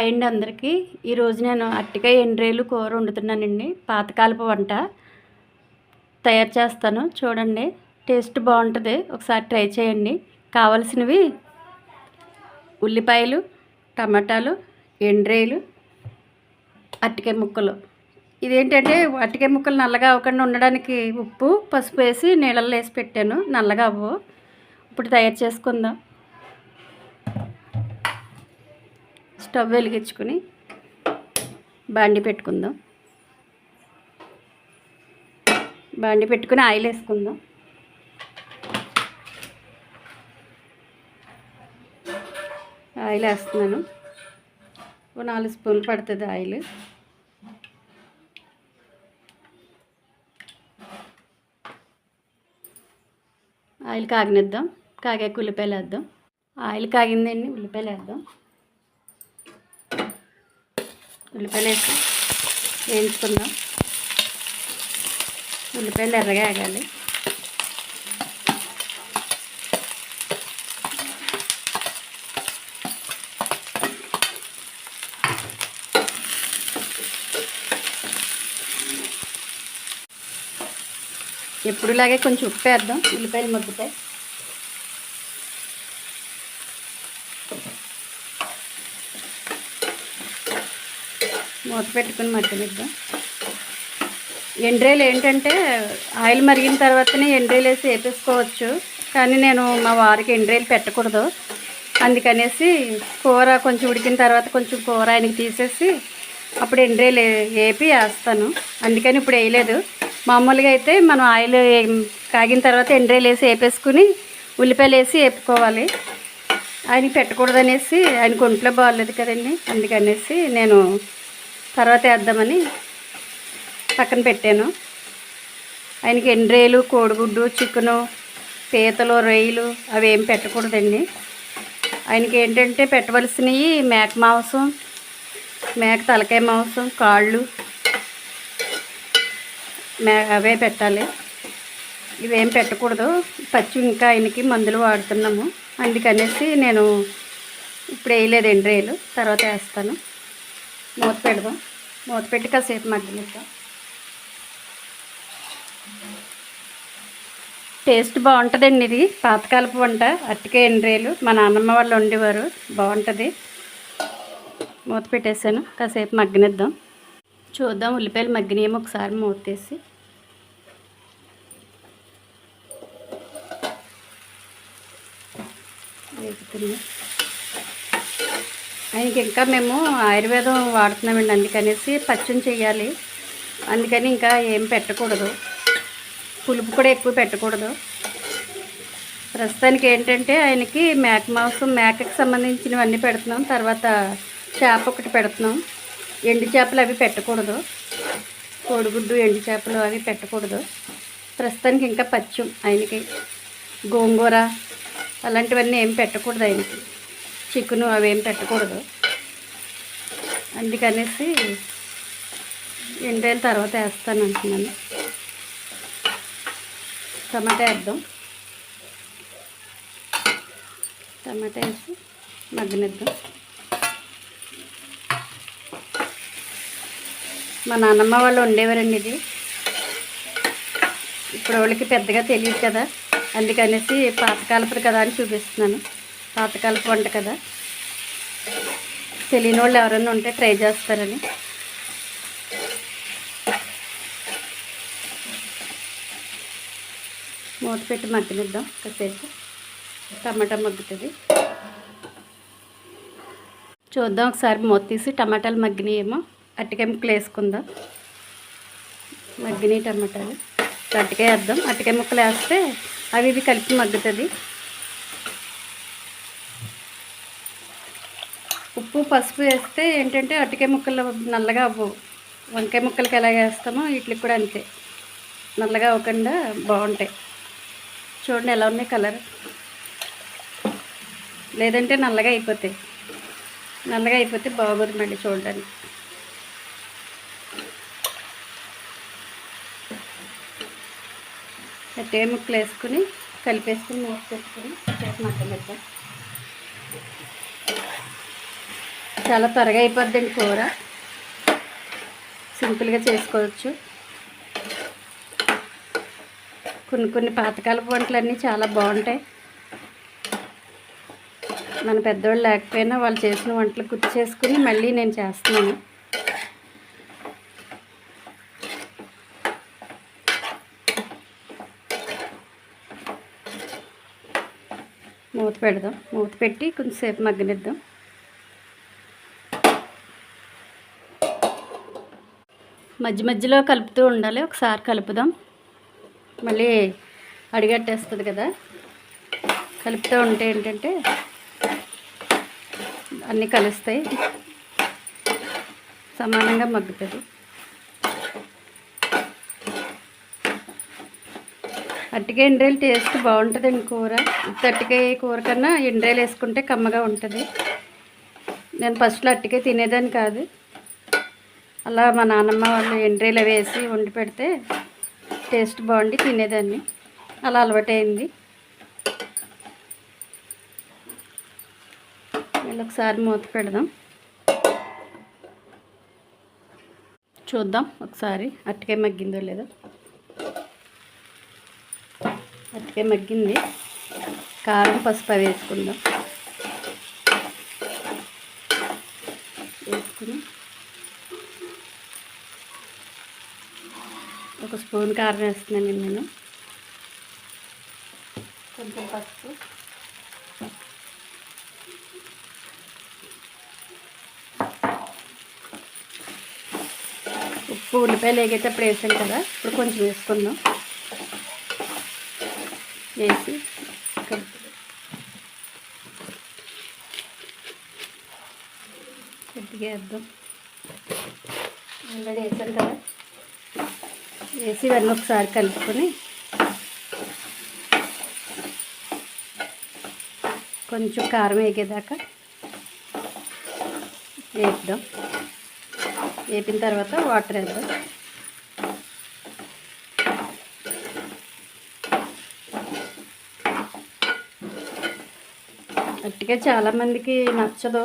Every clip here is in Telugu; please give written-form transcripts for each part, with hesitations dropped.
అండ్ అందరికీ ఈరోజు నేను అరటికాయ ఎండ్రేలు కూర వండుతున్నానండి. పాతకాలపు వంట తయారు చేస్తాను, చూడండి. టేస్ట్ బాగుంటుంది, ఒకసారి ట్రై చేయండి. కావాల్సినవి ఉల్లిపాయలు, టమాటాలు, ఎండ్రేలు, అరటికాయ ముక్కలు. ఇదేంటంటే అరటికాయ ముక్కలు నల్లగా అవ్వకుండా ఉండడానికి ఉప్పు పసుపు వేసి నీళ్ళల్లో వేసి పెట్టాను, నల్లగా అవ్వవు. ఇప్పుడు తయారు చేసుకుందాం. స్టవ్ వెలిగించుకుని బాండి పెట్టుకుందాం. బాండి పెట్టుకుని ఆయిల్ వేసుకుందాం. ఆయిల్ వేస్తున్నాను, 4 స్పూన్లు పడుతుంది ఆయిల్. ఆయిల్ కాగనిద్దాం. కాగాక ఉల్లిపాయలు వేద్దాం. ఆయిల్ కాగిందండి, ఉల్లిపాయలు వేద్దాం. ఉల్లిపాయలు వేసి వేయించుకుందాం. ఉల్లిపాయలు ఎర్రగా ఆగాలి. ఎప్పుడులాగే కొంచెం ఉప్పు వేద్దాం, ఉల్లిపాయలు మగ్గుతాయి. మూత పెట్టుకుని మగ్గనిద్దాం. ఎండ్రేలు ఏంటంటే ఆయిల్ మరిగిన తర్వాతనే ఎండ్రేలు వేసి వేపేసుకోవచ్చు, కానీ నేను మా వారికి ఎండ్రేలు పెట్టకూడదు. అందుకనేసి కూర కొంచెం ఉడికిన తర్వాత కొంచెం కూర ఆయనకి తీసేసి అప్పుడు ఎండ్రేలు వేపి వేస్తాను. అందుకని ఇప్పుడు వేయలేదు. మామూలుగా అయితే మనం ఆయిల్ కాగిన తర్వాత ఎండ్రేలు వేసి వేపేసుకుని ఉల్లిపాయలు వేసి వేపుకోవాలి. ఆయనకి పెట్టకూడదు అనేసి, ఆయనకు ఒంట్లో బాగోలేదు కదండి, అందుకనేసి నేను తర్వాత వేద్దామని పక్కన పెట్టాను. ఆయనకి ఎండ్రేలు, కోడిగుడ్డు, చికెను, పీతలు, రొయ్యలు అవి ఏం పెట్టకూడదండి. ఆయనకి ఏంటంటే పెట్టవలసినవి మేక మాంసం, మేక తలకాయ మాంసం, కాళ్ళు, అవే పెట్టాలి. ఇవేం పెట్టకూడదు. పచ్చి ఇంకా ఆయనకి మందులు వాడుతున్నాము, అందుకనేసి నేను ఇప్పుడు వేయలేదు ఎండ్రేలు, తర్వాత వేస్తాను. మూత పెడదాం. మూత పెట్టి కాసేపు మగ్గనిద్దాం. టేస్ట్ బాగుంటుందండి. ఇది పాతకాలపు వంట, అరటికాయ ఎండ్రేలు. మా నాన్నమ్మ వాళ్ళు వండేవారు, బాగుంటుంది. మూత పెట్టేసాను, కాసేపు మగ్గనిద్దాం. చూద్దాం ఉల్లిపాయలు మగ్గినేమో. ఒకసారి మూత తీసి వేగుతుంది. ఆయనకి ఇంకా మేము ఆయుర్వేదం వాడుతున్నామండి, అందుకనేసి పచ్చని చెయ్యాలి. అందుకని ఇంకా ఏం పెట్టకూడదు, పులుపు కూడా ఎక్కువ పెట్టకూడదు. ప్రస్తుతానికి ఏంటంటే ఆయనకి మేక మాంసం, మేకకి సంబంధించినవన్నీ పెడుతున్నాం. తర్వాత చేప ఒకటి పెడుతున్నాం. ఎండు చేపలు అవి పెట్టకూడదు. కోడిగుడ్డు, ఎండు చేపలు అవి పెట్టకూడదు. ప్రస్తుతానికి ఇంకా పచ్చం ఆయనకి. గోంగూర అలాంటివన్నీ ఏం పెట్టకూడదు ఆయనకి. చికెను అవేం పెట్టకూడదు. అందుకనేసి ఎండ్రేల తర్వాత వేస్తాను అంటున్నాను. టమాటా వేద్దాం. టమాటా వేసి మగ్గనిద్దాం. మా నాన్నమ్మ వాళ్ళు వండేవారండి ఇది. ఇప్పుడు వాళ్ళకి పెద్దగా తెలియదు కదా, అందుకనేసి పాతకాలపుది కదా అని చూపిస్తున్నాను. పాతకాలపు వంట కదా, తెలియని వాళ్ళు ఎవరైనా ఉంటే ట్రై చేస్తారని. మూత పెట్టి మగ్గనిద్దాం కాసేపు. టమాటా మగ్గుతుంది, చూద్దాం. ఒకసారి మూత తీసి టమాటాలు మగ్గినాయేమో. అరటికాయ ముక్కలు వేసుకుందాం. మగ్గినాయి టమాటాలు, అరటికాయ వేద్దాం. అరటికాయ ముక్కలు వేస్తే అవి ఇవి కలిపి మగ్గుతుంది. ఉప్పు పసుపు వేస్తే ఏంటంటే అరటికాయ ముక్కలు నల్లగా అవ్వవు. వంకాయ ముక్కలకి ఎలా వేస్తామో వీటికి కూడా అంతే, నల్లగా అవ్వకుండా బాగుంటాయి. చూడండి ఎలా ఉన్నాయి కలర్, లేదంటే నల్లగా అయిపోతాయి. నల్లగా అయిపోతే బాగోదు మళ్ళీ చూడడానికి. అరటికాయ ముక్కలు వేసుకుని కలిపేసుకుని మూత పెట్టుకుని మగ్గనిద్దాం. చాలా త్వరగా అయిపోద్దండి కూర, సింపుల్గా చేసుకోవచ్చు. కొన్ని పాతకాలపు వంటలన్నీ చాలా బాగుంటాయి. మన పెద్దవాళ్ళు లేకపోయినా వాళ్ళు చేసిన వంటలు గుర్తు చేసుకుని మళ్ళీ నేను చేస్తున్నాను. మూత పెడదాం. మూత పెట్టి కొంచెంసేపు మగ్గనిద్దాం. మధ్య మధ్యలో కలుపుతూ ఉండాలి. ఒకసారి కలుపుదాం, మళ్ళీ అడిగట్టేస్తుంది కదా. కలుపుతూ ఉంటే ఏంటంటే అన్నీ కలుస్తాయి, సమానంగా మగ్గుతుంది. అరటికాయ ఎండ్రాయిలు టేస్ట్ బాగుంటుందండి కూర. అరటికాయ కూర కన్నా ఎండ్రాయిలు వేసుకుంటే కమ్మగా ఉంటుంది. నేను ఫస్ట్లో అరటికాయ తినేదాన్ని కాదు. అలా మా నాన్నమ్మ వాళ్ళు ఎండ్రాయిలు వేసి వండి పెడితే టేస్ట్ బాగుండి తినేదాన్ని. అలా అలవాటైంది. మళ్ళీ ఒకసారి మూత పెడదాం, చూద్దాం ఒకసారి అరటికాయ మగ్గిందో లేదో. అరటికాయ మగ్గింది. కారం పసుపు అవి వేసుకుందాం. వేసుకుని ఒక స్పూన్ కారం వేస్తున్నాను నేను. కొంచెం పసుపు, ఉప్పు, ఉల్లిపాయలు వేగేటప్పుడు వేసాం కదా, ఇప్పుడు కొంచెం వేసుకుందాం. వేసి కొద్దిగా వేద్దాం. ఆల్రెడీ వేసాం కదా, వేసి ఇవన్నీ ఒకసారి కలుపుకొని కొంచెం కారం వేగేదాకా వేద్దాం. వేపిన తర్వాత వాటర్ వేద్దాం. అరటికాయ చాలామందికి నచ్చదు.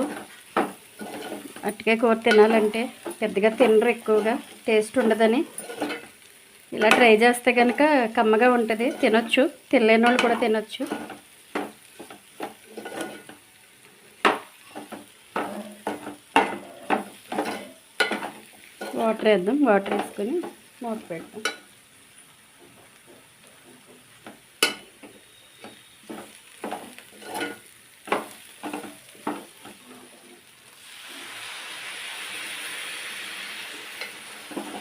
అరటికాయ కూర తినాలంటే పెద్దగా తినరు, ఎక్కువగా టేస్ట్ ఉండదని. ఇలా ట్రై చేస్తే కనుక కమ్మగా ఉంటుంది, తినొచ్చు. తినలేని వాళ్ళు కూడా తినొచ్చు. వాటర్ వేద్దాం. వాటర్ వేసుకొని మూత పెడదాం.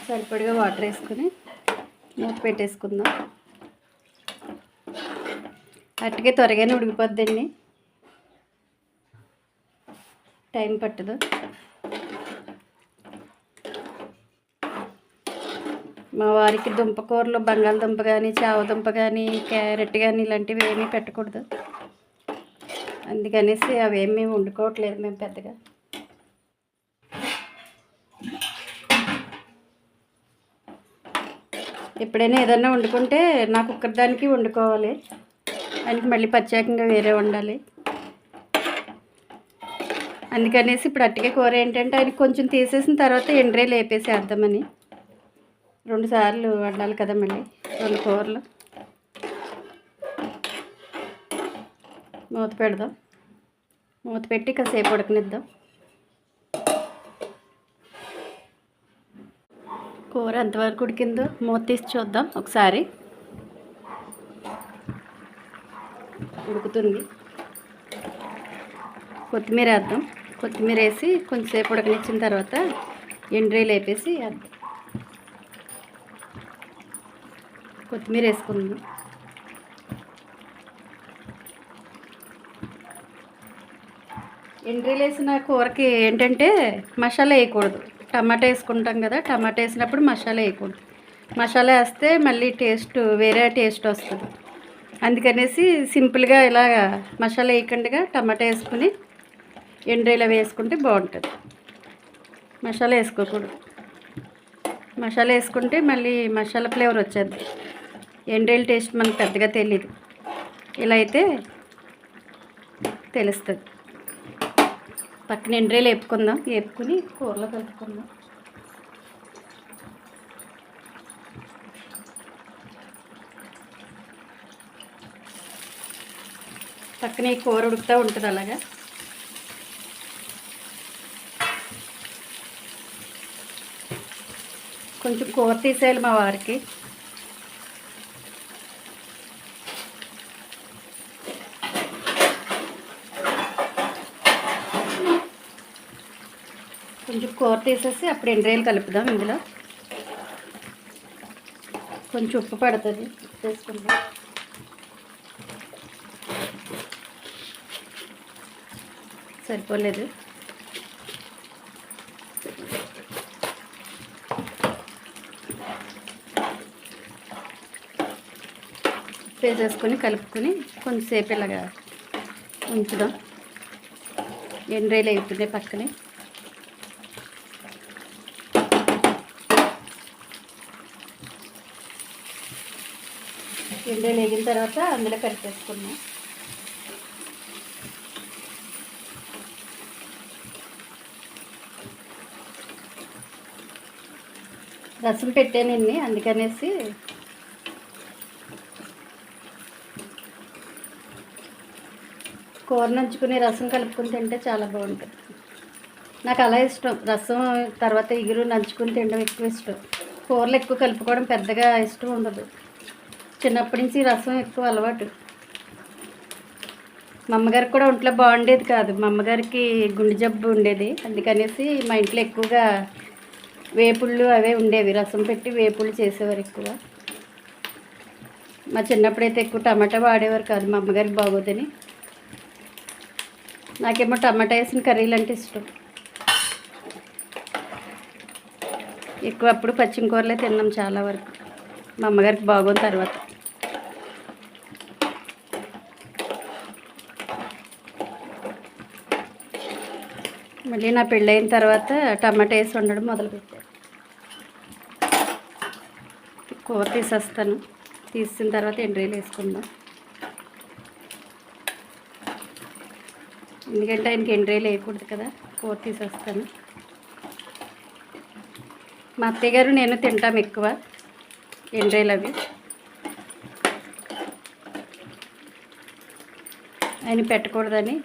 సరిపడిగా వాటర్ వేసుకొని మూత పెట్టేసుకుందాం. అరటికాయ త్వరగానే ఉడికిపోద్దండి, టైం పట్టదు. మా వారికి దుంపకూరలు, బంగాళదుంప కానీ, చావదుంప కానీ, క్యారెట్ కానీ ఇలాంటివి ఏమీ పెట్టకూడదు. అందుకనేసి అవేమీ వండుకోవట్లేదు మేము పెద్దగా. ఎప్పుడైనా ఏదైనా వండుకుంటే నాకు ఒక్కదానికి వండుకోవాలి, ఆయనకి మళ్ళీ ప్రత్యేకంగా వేరే వండాలి. అందుకనేసి ఇప్పుడు అరటికాయ కూర ఏంటంటే ఆయనకి కొంచెం తీసేసిన తర్వాత ఎండ్రాయిలు వేపేసేద్దామని. 2 సార్లు వండాలి కదా, మళ్ళీ 2 కూరలు. మూత పెడదాం. మూత పెట్టి కాసేపు ఉడకనిద్దాం. కూర ఎంతవరకు ఉడికిందో మూత తీసి చూద్దాం ఒకసారి. ఉడుకుతుంది. కొత్తిమీర వేద్దాం. కొత్తిమీర వేసి కొంచెంసేపు ఉడకనిచ్చిన తర్వాత ఎండ్రాయిలు వేపేసి వేద్దాం. కొత్తిమీర వేసుకుందాం. ఎండ్రాయిలు వేసిన కూరకి ఏంటంటే మసాలా వేయకూడదు. టమాటా వేసుకుంటాం కదా, టమాటా వేసినప్పుడు మసాలా వేయకూడదు. మసాలా వేస్తే మళ్ళీ టేస్ట్ వేరే టేస్ట్ వస్తుంది. అందుకనేసి సింపుల్గా ఇలా మసాలా వేయకుండా టమాటా వేసుకుని ఎండ్రాయిలు వేసుకుంటే బాగుంటుంది. మసాలా వేసుకోకూడదు. మసాలా వేసుకుంటే మళ్ళీ మసాలా ఫ్లేవర్ వచ్చేది. ఎండ్రాయిల టేస్ట్ మనకు పెద్దగా తెలియదు. ఇలా అయితే తెలుస్తుంది. పక్కన ఎండ్రేలు వేపుకుందాం. వేపుకుని కూరలో కలుపుకుందాం. పక్కన ఈ కూర ఉడుకుతూ ఉంటుంది. అలాగా కొంచెం కూర తీసేయాలి మా వారికి. కొంచెం కూర తీసేసి అప్పుడు ఎండ్రేలు కలుపుదాం. ఇందులో కొంచెం ఉప్పు పడుతుంది, వేసుకుందాం. సరిపోలేదు. వేసేసుకొని కలుపుకొని కొంచెంసేపు ఇలాగా ఉంచుదాం. ఎండ్రేలు అవుతున్నాయి పక్కనే. ఎండ్రేలు వేగిన తర్వాత అందులో కలిపేసుకున్నాం. రసం పెట్టానండి, అందుకనేసి కూర నంచుకుని రసం కలుపుకొని తింటే చాలా బాగుంటుంది. నాకు అలా ఇష్టం. రసం తర్వాత ఇగురు నంచుకుని తినడం ఎక్కువ ఇష్టం. కూరలు ఎక్కువ కలుపుకోవడం పెద్దగా ఇష్టం ఉండదు. చిన్నప్పటి నుంచి రసం ఎక్కువ అలవాటు. మా అమ్మగారికి కూడా ఒంట్లో బాగుండేది కాదు. మా అమ్మగారికి గుండె జబ్బు ఉండేది. అందుకనేసి మా ఇంట్లో ఎక్కువగా వేపుళ్ళు అవే ఉండేవి. రసం పెట్టి వేపుళ్ళు చేసేవారు ఎక్కువ. మా చిన్నప్పుడైతే ఎక్కువ టమాటా వాడేవారు కాదు, మా అమ్మగారికి బాగోదని. నాకేమో టమాటా వేసిన కర్రీలు అంటే ఇష్టం. ఎక్కువ అప్పుడు పచ్చిమ కూరలే తిన్నాం చాలా వరకు. మా అమ్మగారికి బాగోని తర్వాత మళ్ళీ నా పెళ్ళైన తర్వాత టమాటా వేసి వండడం మొదలుపెట్టాను. కూర తీసేస్తాను. తీసిన తర్వాత ఎండ్రేలు వేసుకుందాం. ఎందుకంటే ఆయనకి ఎండ్రేలు వేయకూడదు కదా. కూర తీసేస్తాను. మా అత్తయ్య గారు నేను తింటాం ఎక్కువ ఎండ్రేలు అవి. ఆయన పెట్టకూడదని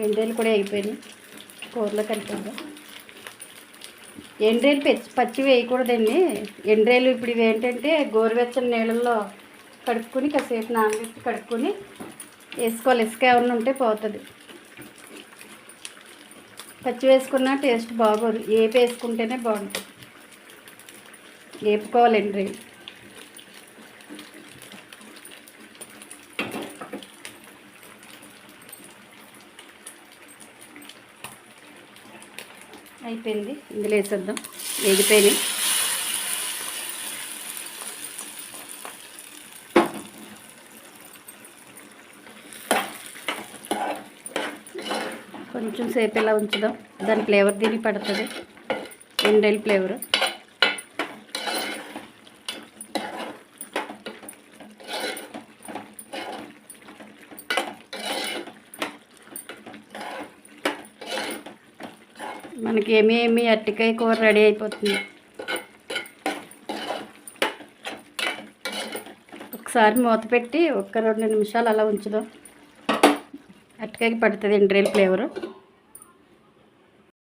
ఎండ్రేలు కూడా అయిపోయినాయి. కూరలో కలిపేద్దాం. ఎండ్రేలు పచ్చి వేయకూడదండి. ఎండ్రేలు ఇప్పుడు ఇవి ఏంటంటే గోరువెచ్చని నీళ్ళల్లో కడుక్కొని కాసేపు నానబెట్టి కడుక్కొని వేసుకోవాలి. ఇసుక ఏమన్నా ఉంటే పోతుంది. పచ్చి వేసుకున్నా టేస్ట్ బాగోదు. ఏపి వేసుకుంటేనే బాగుంటుంది. వేపుకోవాలి ఎండ్రేలు. అయిపోయింది. ఇందులో వేసేద్దాం. వేగిపోయినాయి. కొంచెం సేపు ఇలా ఉంచుదాం. దాని ఫ్లేవర్ దీనికి పడుతుంది, ఎండ్రేలు ఫ్లేవరు. మనకి ఏమీ అరటికాయ కూర రెడీ అయిపోతుంది. ఒకసారి మూత పెట్టి 1-2 నిమిషాలు అలా ఉంచుదాం. అరటికాయకి పడుతుంది ఎండ్రేలు ఫ్లేవరు.